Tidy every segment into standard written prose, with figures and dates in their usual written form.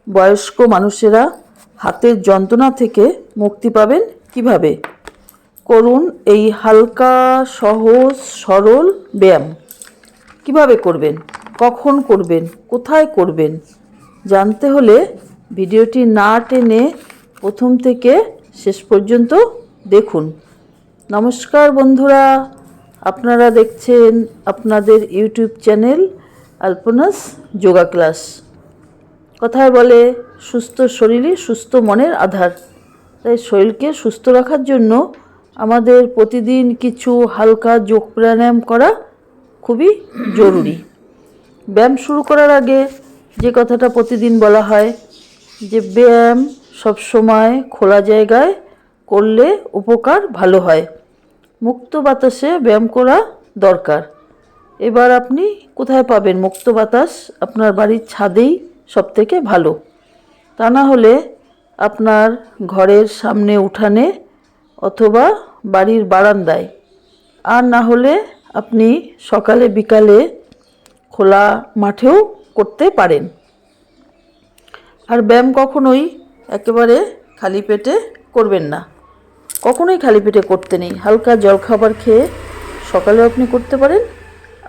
বয়স্ক মানুষেরা হাতের যন্ত্রণা থেকে মুক্তি পাবেন কিভাবে? করুন এই হালকা, সহজ, সরল ব্যায়াম। কিভাবে করবেন, কখন করবেন, কোথায় করবেন জানতে হলে ভিডিওটি না টেনে প্রথম থেকে শেষ পর্যন্ত দেখুন। নমস্কার বন্ধুরা, আপনারা দেখছেন আপনাদের ইউটিউব চ্যানেল আলপনাস যোগা ক্লাস। কথায় বলে সুস্থ শরীরই সুস্থ মনের আধার। তাই শরীরকে সুস্থ রাখার জন্য আমাদের প্রতিদিন কিছু হালকা যোগ প্রাণায়াম করা খুবই জরুরি। ব্যায়াম শুরু করার আগে যে কথাটা প্রতিদিন বলা হয় যে ব্যায়াম সবসময় খোলা জায়গায় করলে উপকার ভালো হয়, মুক্ত বাতাসে ব্যায়াম করা দরকার। এবার আপনি কোথায় পাবেন মুক্ত বাতাস? আপনার বাড়ির ছাদেই সবথেকে ভালো। তা না হলে আপনার ঘরের সামনে উঠানে অথবা বাড়ির বারান্দায়, আর না হলে আপনি সকালে বিকালে খোলা মাঠেও করতে পারেন। আর ব্যায়াম কখনোই একেবারে খালি পেটে করবেন না, কখনোই খালি পেটে করতে নেই। হালকা জলখাবার খেয়ে সকালেও আপনি করতে পারেন,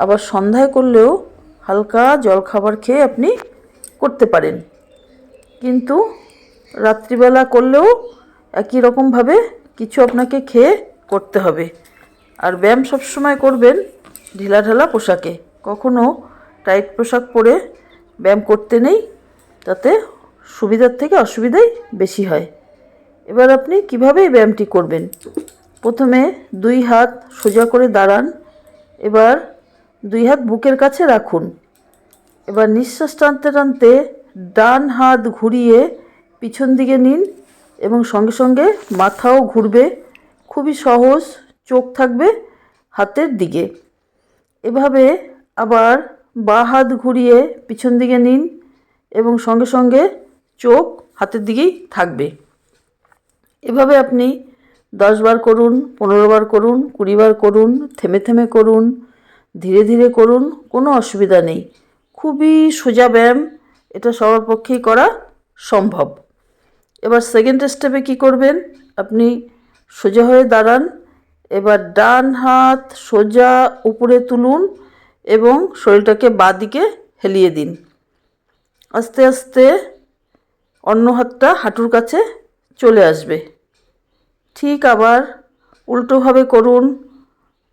আবার সন্ধ্যায় করলেও হালকা জলখাবার খেয়ে আপনি করতে পারেন। কিন্তু রাত্রিবেলা করলেও একই রকমভাবে কিছু আপনাকে খেয়ে করতে হবে। আর ব্যায়াম সবসময় করবেন ঢিলাঢালা পোশাকে, কখনো টাইট পোশাক পরে ব্যায়াম করতে নেই, তাতে সুবিধার থেকে অসুবিধাই বেশি হয়। এবার আপনি কিভাবে এই ব্যায়ামটি করবেন? প্রথমে 2 হাত সোজা করে দাঁড়ান। এবার 2 হাত বুকের কাছে রাখুন। এবার নিঃশ্বাস টানতে টানতে ডান হাত ঘুরিয়ে পিছন দিকে নিন এবং সঙ্গে সঙ্গে মাথাও ঘুরবে। খুবই সহজ, চোখ থাকবে হাতের দিকে। এভাবে আবার বাঁ হাত ঘুরিয়ে পিছন দিকে নিন এবং সঙ্গে সঙ্গে চোখ হাতের দিকেই থাকবে। এভাবে আপনি 10 বার করুন, 15 বার করুন, 20 বার করুন, থেমে থেমে করুন, ধীরে ধীরে করুন, কোনো অসুবিধা নেই। খুবই সোজা ব্যায়াম, এটা সবার পক্ষেই করা সম্ভব। এবার সেকেন্ড স্টেপে কি করবেন? আপনি সোজা হয়ে দাঁড়ান। এবার ডান হাত সোজা উপরে তুলুন এবং শরীরটাকে বাঁ দিকে হেলিয়ে দিন। আস্তে আস্তে অন্য হাতটা হাঁটুর কাছে চলে আসবে। ঠিক আবার উল্টোভাবে করুন।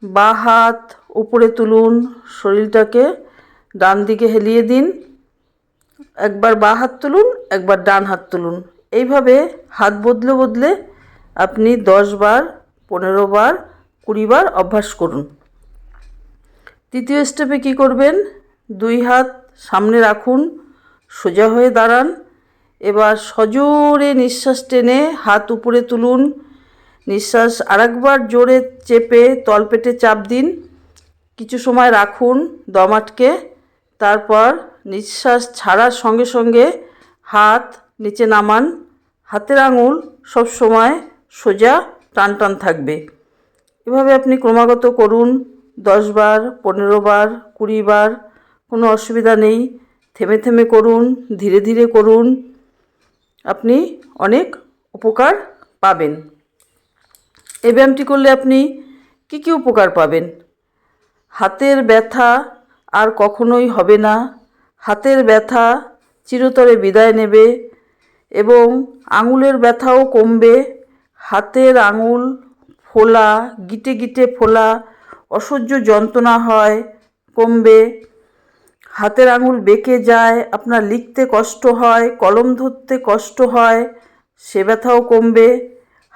বাঁ হাত উপরে তুলুন, শরীরটাকে ডান দিকে হেলিয়ে দিন। একবার বাঁ হাত তুলুন, একবার ডান হাত তুলুন। এইভাবে হাত বদলে বদলে আপনি 10 বার, 15 বার, 20 বার অভ্যাস করুন। তৃতীয় স্টেপে কি করবেন? 2 হাত সামনে রাখুন, সোজা হয়ে দাঁড়ান। এবার সজোরে নিঃশ্বাস টেনে হাত উপরে তুলুন। নিঃশ্বাস আরেকবার জোরে চেপে তলপেটে চাপ দিন। কিছু সময় রাখুন দম আটকে। তারপর নিঃশ্বাস ছাড়ার সঙ্গে সঙ্গে হাত নিচে নামান। হাতের আঙুল সব সময় সোজা টান টান থাকবে। এভাবে আপনি ক্রমাগত করুন 10 বার, 15 বার, 20 বার, কোনো অসুবিধা নেই। থেমে থেমে করুন, ধীরে ধীরে করুন, আপনি অনেক উপকার পাবেন। এই ব্যায়ামটি করলে আপনি কী কী উপকার পাবেন? হাতের ব্যথা আর কখনোই হবে না। হাতের ব্যথা চিরতরে বিদায় নেবে এবং আঙুলের ব্যথাও কমবে। হাতের আঙুল ফোলা, গিটে গিটে ফোলা, অসহ্য যন্ত্রণা হয়, কমবে। হাতের আঙুল বেঁকে যায়, আপনার লিখতে কষ্ট হয়, কলম ধরতে কষ্ট হয়, সে ব্যথাও কমবে।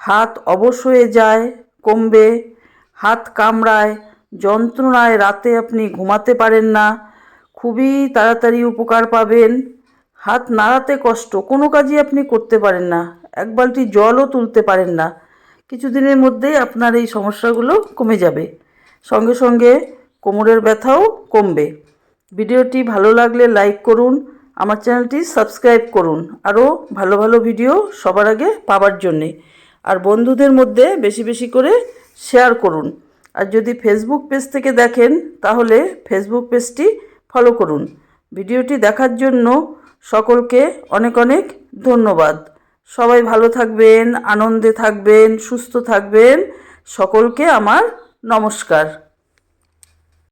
হাত অবশ হয়ে যায়, কমবে। হাত কামড়ায়, যন্ত্রণায় রাতে আপনি ঘুমাতে পারেন না, খুবই তাড়াতাড়ি উপকার পাবেন। হাত নাড়াতে কষ্ট, কোনো কাজই আপনি করতে পারেন না, 1 বালতি জলও তুলতে পারেন না। কিছুদিনের মধ্যেই আপনার এই সমস্যাগুলো কমে যাবে। সঙ্গে সঙ্গে কোমরের ব্যথাও কমবে। ভিডিওটি ভালো লাগলে লাইক করুন, আমার চ্যানেলটি সাবস্ক্রাইব করুন আরও ভালো ভালো ভিডিও সবার আগে পাওয়ার জন্যে। আর বন্ধুদের মধ্যে বেশি বেশি করে শেয়ার করুন। আর যদি ফেসবুক পেজ থেকে দেখেন তাহলে ফেসবুক পেজটি ফলো করুন। ভিডিওটি দেখার জন্য সকলকে অনেক অনেক ধন্যবাদ। সবাই ভালো থাকবেন, আনন্দে থাকবেন, সুস্থ থাকবেন। সকলকে আমার নমস্কার।